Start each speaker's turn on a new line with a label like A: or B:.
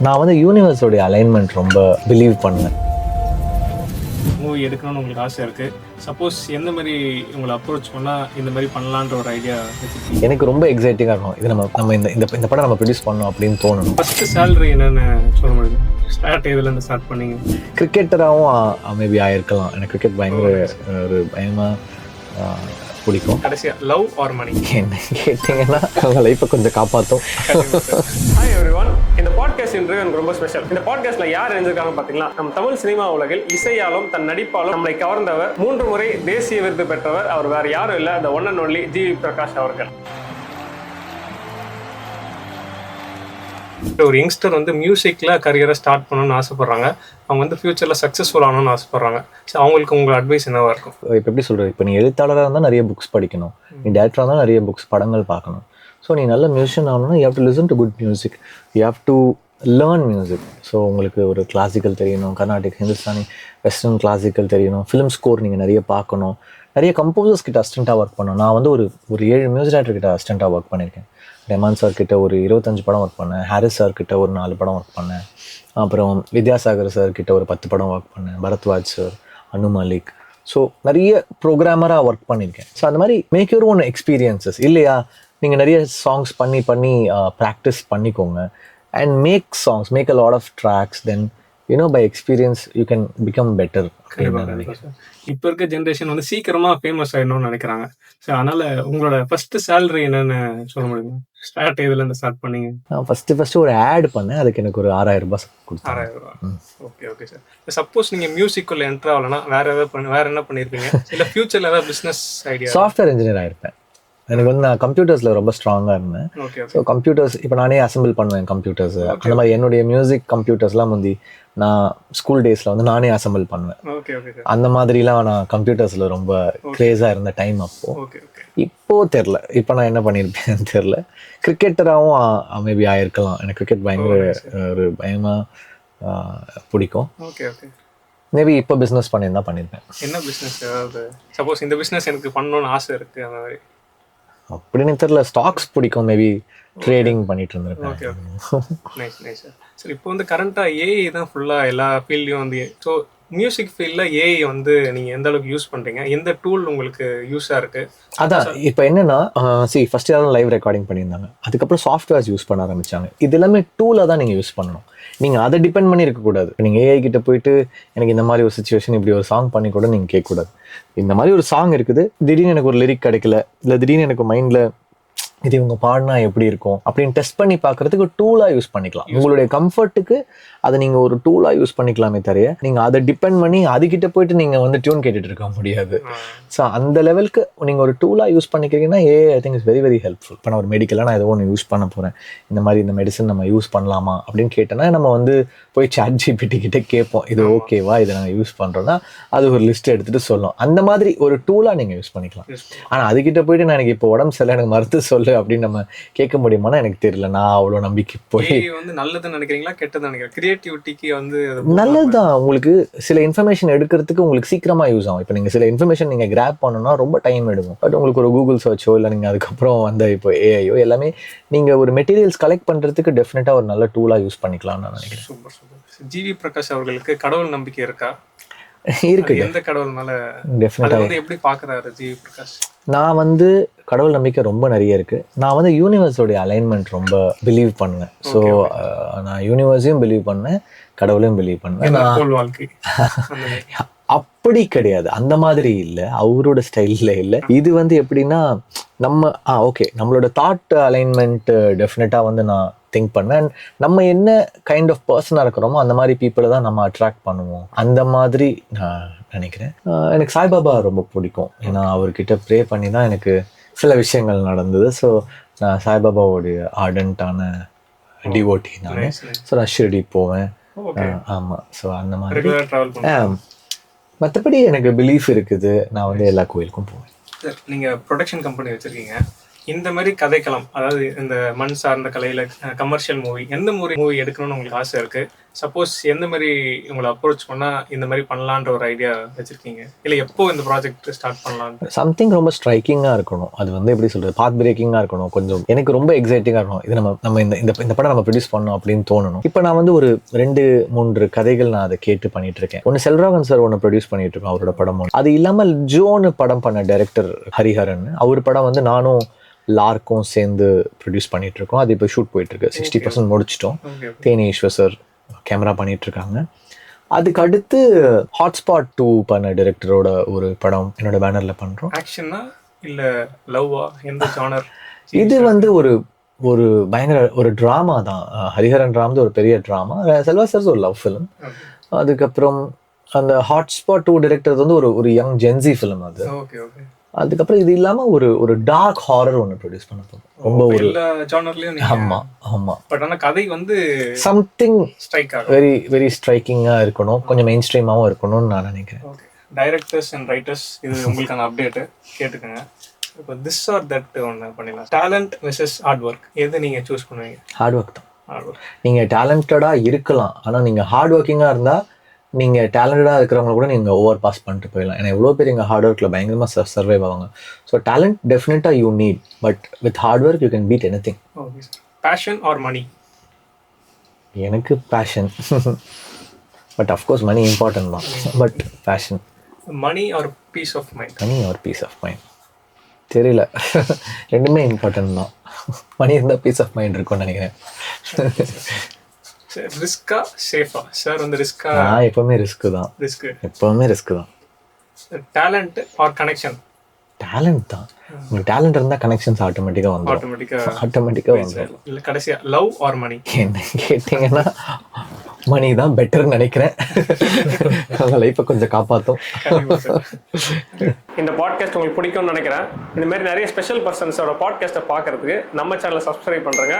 A: நான் வந்து யூனிவர்ஸோடைய அலைன்மெண்ட் ரொம்ப பிலீவ் பண்ணேன்.
B: மூவி எடுக்கணும்னு உங்களுக்கு ஆசை இருக்குது. சப்போஸ் எந்த மாதிரி உங்களை அப்ரோச் பண்ணால் இந்த மாதிரி பண்ணலான்ற ஒரு ஐடியா வச்சுருக்கீங்க?
A: எனக்கு ரொம்ப எக்ஸைட்டிங்காக இருக்கும். இது நம்ம இந்த படம் நம்ம ப்ரொடியூஸ் பண்ணோம் அப்படின்னு தோணணும்.
B: ஃபஸ்ட்டு சேலரி என்னென்னு சொல்ல முடியும்? இதுலேருந்து ஸ்டார்ட் பண்ணீங்க?
A: கிரிக்கெட்டராகவும் மேபி ஆயிருக்கலாம். எனக்கு கிரிக்கெட் பயங்கர ஒரு பயமாக பிடிக்கும்.
B: கடைசியாக லவ் ஆர் மணி
A: என்ன கேட்டிங்கன்னா அவங்க லைஃப்பை கொஞ்சம் காப்பாற்றும்.
B: Hi everyone. இந்த பாட்காஸ்ட் இன்டர்வியூ எனக்கு ரொம்ப ஸ்பெஷல். இந்த பாட்காஸ்ட்ல யார் இருந்திருக்காங்க பார்த்தீங்களா? நம்ம தமிழ் சினிமா உலகில் இசையாலும் தன் நடிப்பாலும் நம்மளை கவர்ந்தவர், 3 முறை தேசிய விருது பெற்றவர். அவர் வேற யாரும் இல்லை, the one and only GV Prakash அவர்கள். ஒரு யங்ஸ்டர் வந்து மியூசிக்கில் கரியரை ஸ்டார்ட் பண்ணணும்னு ஆசைப்பட்றாங்க. அவங்க வந்து ஃபியூச்சரில் சக்ஸஸ்ஃபுல் ஆகணும்னு ஆசைப்பட்றாங்க. ஸோ அவங்களுக்கு உங்கள் அட்வைஸ் என்னவாக இருக்கும்?
A: இப்போ எப்படி சொல்கிறது, இப்போ நீ எழுத்தாளராக இருந்தால் நிறைய புக்ஸ் படிக்கணும், நீ டேரக்டராக இருந்தால் நிறைய புக்ஸ் படங்கள் பார்க்கணும். ஸோ நீ நல்ல மியூசிஷியன் ஆகணும்னா you have to listen to good music, you have to learn music. So உங்களுக்கு ஒரு கிளாசிக்கல் தெரியணும், கர்நாடிக், ஹிந்துஸ்தானி, வெஸ்டர்ன் கிளாசிக்கல் தெரியணும், ஃபிலிம் ஸ்கோர் நீங்கள் நிறைய பார்க்கணும், நிறைய கம்போசர்ஸ் கிட்ட அசிஸ்டண்ட்டாக ஒர்க் பண்ணணும். நான் வந்து ஒரு 7 மியூசிக் டைரக்டர் கிட்ட அசிஸ்டண்ட்டாக ஒர்க் பண்ணியிருக்கேன். ரெமான் சார் கிட்ட ஒரு 25 படம் ஒர்க் பண்ணேன், ஹாரிஸ் சார் கிட்ட ஒரு 4 படம் ஒர்க் பண்ணேன், அப்புறம் வித்யாசாகர் சார் கிட்ட ஒரு 10 படம் ஒர்க் பண்ணேன், பரத்வாஜ் சார், அனு மலிக். ஸோ நிறைய ப்ரோக்ராமராக ஒர்க் பண்ணியிருக்கேன். ஸோ அந்த மாதிரி மேக் யூர் ஓன் எக்ஸ்பீரியன்சஸ் இல்லையா? நீங்கள் நிறைய சாங்ஸ் பண்ணி ப்ராக்டிஸ் பண்ணிக்கோங்க and make songs, make a lot of tracks, then by experience you can become better.
B: இப்போ இருக்க ஜென்ரேஷன் வந்து சீக்கிரமாக ஃபேமஸ் ஆகிடணும்னு நினைக்கிறாங்க. ஸோ அதனால் உங்களோட ஃபஸ்ட்டு சேலரி என்னென்னு சொல்ல முடியுமா? இதுலேருந்து ஸ்டார்ட் பண்ணீங்க?
A: நான் ஃபஸ்ட்டு ஒரு ஆட் பண்ணேன், அதுக்கு எனக்கு ஒரு 6000 ரூபாய் கொடுத்தேன்.
B: 6000 ரூபா. Okay sir. சப்போஸ் நீங்கள் மியூசிக்குள்ளே என்ட்ரு ஆகலைன்னா வேறு என்ன பண்ணியிருப்பீங்க? இல்லை ஃபியூச்சரில் ஏதாவது பிஸ்னஸ் ஐடியா?
A: சாஃப்ட்வேர் இன்ஜினியர் ஆகிருப்பேன். எனக்கு வந்து நான் கம்ப்யூட்டர்ஸில் ரொம்ப ஸ்ட்ராங்காக இருந்தேன். ஸோ கம்ப்யூட்டர்ஸ் இப்போ நானே அசம்பிள் பண்ணுவேன் கம்ப்யூட்டர்ஸ். அந்த மாதிரி என்னுடைய மியூசிக் கம்ப்யூட்டர்ஸ்லாம் வந்து நான் ஸ்கூல் டேஸில் வந்து நானே அசம்பிள் பண்ணுவேன். அந்த மாதிரிலாம் நான் கம்ப்யூட்டர்ஸில் ரொம்ப க்ரேஸாக இருந்த டைம் அப்போது. இப்போது தெரில, இப்போ நான் என்ன பண்ணியிருப்பேன்னு தெரில. கிரிக்கெட்டராகவும் மேபி ஆயிருக்கலாம். எனக்கு கிரிக்கெட் பயங்கர ஒரு பயமாக பிடிக்கும். மேபி இப்போ பிஸ்னஸ் பண்ணியிருந்தா பண்ணியிருப்பேன்.
B: என்ன பிஸ்னஸ்? அதாவது சப்போஸ் இந்த பிஸ்னஸ் எனக்கு பண்ணணும்னு ஆசை இருக்குது அந்த மாதிரி
A: அப்படின்னு தெரியல. ஸ்டாக்ஸ் பிடிக்கும், மேபி ட்ரேடிங் பண்ணிட்டு இருந்திருக்கேன்.
B: நைஸ். சரி, இப்போ வந்து கரண்ட்டாக ஏஐ தான் ஃபுல்லாக எல்லா ஃபீல்ட்லையும் வந்து. ஸோ மியூசிக் ஃபீல்டில் ஏஐ வந்து நீங்கள் எந்த அளவுக்கு யூஸ் பண்ணுறீங்க? எந்த டூல் உங்களுக்கு யூஸாக இருக்குது?
A: அதான் இப்போ என்னென்னா, ஃபஸ்ட் யாரும் லைவ் ரெக்கார்டிங் பண்ணியிருந்தாங்க, அதுக்கப்புறம் சாஃப்ட்வேர்ஸ் யூஸ் பண்ண ஆரம்பித்தாங்க. இது எல்லாமே டூலாக தான் நீங்கள் யூஸ் பண்ணணும். நீங்கள் அதை டிபெண்ட் பண்ணி இருக்கக்கூடாது. நீங்கள் ஏஐ கிட்ட போயிட்டு எனக்கு இந்த மாதிரி ஒரு சுச்சுவேஷன், இப்படி ஒரு சாங் பண்ணி கூட நீங்கள் கேட்கக்கூடாது. இந்த மாதிரி ஒரு சாங் இருக்குது, திடீர்னு எனக்கு ஒரு லிரிக் கிடைக்கல, இல்லை திடீர்னு எனக்கு மைண்டில் இது இவங்க பாடினா எப்படி இருக்கும் அப்படின்னு டெஸ்ட் பண்ணி பார்க்கறதுக்கு டூலாக யூஸ் பண்ணிக்கலாம். உங்களுடைய கம்ஃபர்ட்டுக்கு அதை நீங்கள் ஒரு டூலாக யூஸ் பண்ணிக்கலாமே தவிர நீங்கள் அதை டிபெண்ட் பண்ணி அதுக்கிட்ட போயிட்டு நீங்கள் வந்து டியூன் கேட்டுட்டு இருக்க முடியாது. ஸோ அந்த லெவலுக்கு நீங்கள் ஒரு டூலாக யூஸ் பண்ணிக்கிறீங்கன்னா I think is very very helpful. இப்போ நான் ஒரு மெடிக்கலாக நான் ஏதோ ஒன்று யூஸ் பண்ண போகிறேன், இந்த மாதிரி இந்த மெடிசன் நம்ம யூஸ் பண்ணலாமா அப்படின்னு கேட்டேன்னா நம்ம வந்து போய் ChatGPT கிட்ட கேட்போம், இது ஓகேவா, இதை நாங்கள் யூஸ் பண்ணுறோன்னா அது ஒரு லிஸ்ட் எடுத்துகிட்டு சொல்லும். அந்த மாதிரி ஒரு டூலாக நீங்கள் யூஸ் பண்ணிக்கலாம். ஆனால் அதுக்கிட்ட போயிட்டு நான் எனக்கு இப்போ உடம்பு சரியில்லை, எனக்கு மருந்து சொல்லு அப்படின்னு நம்ம கேட்க முடியுமானா எனக்கு தெரியல. நான் அவ்வளோ நம்பிக்கை போய்
B: வந்து நல்லதுன்னு நினைக்கிறீங்களா கெட்டது நினைக்கிறேன்? கிரியேட்டிவிட்டிக்கு வந்து
A: நல்லதுதான். உங்களுக்கு சில இன்ஃபர்மேஷன் எடுக்கிறதுக்கு உங்களுக்கு சீக்கிரமா யூஸ் ஆகும். இப்போ நீங்கள் சில இன்ஃபர்மேஷன் நீங்கள் கிராப் பண்ணணும்னா ரொம்ப டைம் எடுக்கும். பட் உங்களுக்கு ஒரு கூகுள் சர்ச்சோ இல்லை நீங்கள் அதுக்கப்புறம் வந்து இப்போ ஏஐயோ எல்லாமே நீங்கள் ஒரு மெட்டீரியல்ஸ் கலெக்ட் பண்ணுறதுக்கு டெஃபினட்டாக ஒரு நல்ல டூலாக யூஸ் பண்ணிக்கலாம்னு நான் நினைக்கிறேன்.
B: சூப்பர். ஜிவி பிரகாஷ் அவர்களுக்கு கடவுள் நம்பிக்கை இருக்கா?
A: இருக்கு.
B: எந்த கடவுள் மேல
A: டெஃபினட்டா
B: வந்து எப்படி பார்க்குறாரு ஜிவி பிரகாஷ்?
A: நான் வந்து கடவுள் நம்பிக்கை ரொம்ப நிறைய இருக்குது. நான் வந்து யூனிவர்ஸோடைய அலைன்மெண்ட் ரொம்ப பிலீவ் பண்ணுவேன். ஸோ நான் யூனிவர்ஸையும் பிலீவ் பண்ணேன், கடவுளையும் பிலீவ் பண்ணேன். அப்படி கிடையாது, அந்த மாதிரி இல்லை, அவரோட ஸ்டைலில் இல்லை. இது வந்து எப்படின்னா நம்ம ஓகே நம்மளோட தாட் அலைன்மெண்ட் டெஃபினட்டாக வந்து நான் திங்க் பண்ணேன். நம்ம என்ன கைண்ட் ஆஃப் பர்சனாக இருக்கிறோமோ அந்த மாதிரி பீப்புளை தான் நம்ம அட்ராக்ட் பண்ணுவோம். அந்த மாதிரி நான் நினைக்கிறேன். எனக்கு சாய்பாபா ரொம்ப பிடிக்கும். ஏன்னா அவர்கிட்ட ப்ரே பண்ணி தான் எனக்கு சில விஷயங்கள் நடந்தது. ஸோ நான் சாய்பாபாவோடைய ஆர்டன்ட்டான டிவோட்டி நான். ஸோ நான் ஷிரடி போவேன். ஆமாம். ஸோ அந்த மாதிரி மற்றபடி எனக்கு பிலீஃப் இருக்குது. நான் வந்து எல்லா கோயிலுக்கும் போவேன்.
B: நீங்கள் ப்ரொடக்ஷன் கம்பெனி வச்சுருக்கீங்க. இந்த மாதிரி கதைக்களம், அதாவது இந்த மண் சார்ந்த கலையில் கமர்ஷியல் மூவி, எந்த மூவி எடுக்கணும்னு உங்களுக்கு ஆசை இருக்குது?
C: சப்போஸ் எந்த மாதிரி உங்களை அப்ரோச் பண்ணால் இந்த மாதிரி பண்ணலான்ற ஒரு ஐடியா வச்சுருக்கீங்க, இல்லை எப்போ இந்த ப்ராஜெக்ட் ஸ்டார்ட் பண்ணலான்ட்டு?
A: சம்திங் ரொம்ப ஸ்ட்ரைக்கிங்காக இருக்கணும். அது வந்து எப்படி சொல்கிறது, பாத் பிரேக்கிங்காக இருக்கணும். கொஞ்சம் எனக்கு ரொம்ப எக்ஸைட்டிங்காக இருக்கணும். இது நம்ம இந்த படம் நம்ம ப்ரொடியூஸ் பண்ணணும் அப்படின்னு தோணணும். இப்போ நான் வந்து ஒரு 2-3 கதைகள் நான் அதை கேட்டு பண்ணிட்டு இருக்கேன். ஒன்று செல்வராகவன் சார் ஒன்று ப்ரொடியூஸ் பண்ணிட்டு இருக்கோம், அவரோட படம் ஒன்று. அது இல்லாமல் ஜோன்னு படம் பண்ண டைரக்டர் ஹரிஹரன், அவர் படம் வந்து நானும் லார்க்கும் சேர்ந்து ப்ரொடியூஸ் பண்ணிட்டு இருக்கோம். அது இப்போ ஷூட் போயிட்டு இருக்கு. 60% முடிச்சிட்டோம். தேனி ஈஸ்வர் சார் கேமரா பண்ணிட்டு இருக்காங்க. அதுக்கு அடுத்து ஹாட்ஸ்பாட் 2 பண்ண டைரக்டரோட ஒரு படம் என்னோட பேனர்ல பண்றோம்.
C: ஆக்ஷனா இல்ல லவ்வா, எந்த ஜானர்?
A: இது வந்து ஒரு பயங்கர ஒரு டிராமா தான். ஹரிஹரன் ராம் ஒரு பெரிய டிராமா. செல்வா சார் ஒரு லவ் ஃபிலிம். அதுக்கப்புறம் அந்த ஹாட்ஸ்பாட் 2 டைரக்டர் வந்து ஒரு யங் ஜென்சி ஃபிலிம் அது.
C: Okay okay.
A: அதுக்கப்புறம் இது இல்லாம ஒரு டார்க் ஹாரர் ஒன்று ப்ரொடியூஸ் பண்ண போறோம். ரொம்ப ஒரு
C: எல்லா ஜானர்லயும்.
A: ஆமா.
C: பட் ஆனா கதை வந்து
A: சம்திங்
C: ஸ்ட்ரைக் ஆகும்.
A: வெரி வெரி ஸ்ட்ரைக்கிங்கா இருக்கணும். கொஞ்சம் மெயின் ஸ்ட்ரீமாவும் இருக்கணும்னு நான் நினைக்கிறேன்.
C: ஓகே. டைரக்டர்ஸ் அண்ட் ரைட்டர்ஸ், இது உங்களுக்கான அப்டேட் கேட்டுக்கோங்க. இப்போ திஸ் ஆர் தட் ஒன்று பண்ணிடலாம். டேலண்ட் வெர்சஸ் ஹார்ட் ஒர்க், எது நீங்க சூஸ் பண்ணுவீங்க?
A: ஹார்ட் ஒர்க் தான்.
C: Hard work.
A: நீங்க டேலண்டடா இருக்கலாம், ஆனா நீங்க ஹார்ட் ஒர்க்கிங்கா இருந்தா நீங்க டேலண்டடா இருக்கிறவங்க கூட நீங்க ஓவர் பாஸ் பண்ணிட்டு போயிடலாம். ஏன்னா எவ்வளோ பேர் எங்க ஹார்ட் ஒர்க்ல பயங்கரமா சர்வைவ் ஆவாங்க. So talent definitely you need, but with hard work you can beat anything.
C: Okay sir. Passion or money?
A: எனக்கு passion, but of course money important தான், but passion.
C: Money or peace of mind?
A: Money or peace of mind தெரியல. ரெண்டுமே important தான். மணி இருந்தால் piece of mind இருக்கும்னு நினைக்கிறேன்.
C: ரிஸ்கா சேஃபா? Sir வந்து ரிஸ்கா?
A: நான் எப்பவுமே ரிஸ்க் தான்.
C: ரிஸ்க்.
A: எப்பவுமே ரிஸ்க் தான்.
C: Talent R connection?
A: டேலண்ட் தான். உங்களுக்கு டேலண்ட் இருந்தால் கனெக்ஷன்ஸ் ஆட்டோமேட்டிக்காக வந்துடும். ஆட்டோமேட்டிக்காக வந்துடும்.
C: இல்லை கடைசியா லவ் ஆர் மணி?
A: என்ன கேட்டிங்கன்னா மணி தான் பெட்டர்னு நினைக்கிறேன். அந்த லைஃப்பை கொஞ்சம் காப்பாற்றும்.
B: இந்த பாட்காஸ்ட் உங்களுக்கு பிடிக்கும்னு நினைக்கிறேன். இந்த மாதிரி நிறைய ஸ்பெஷல் பர்சன்ஸோட பாட்காஸ்ட்டை பார்க்கறதுக்கு நம்ம சேனலை சப்ஸ்கிரைப் பண்ணுறேங்க.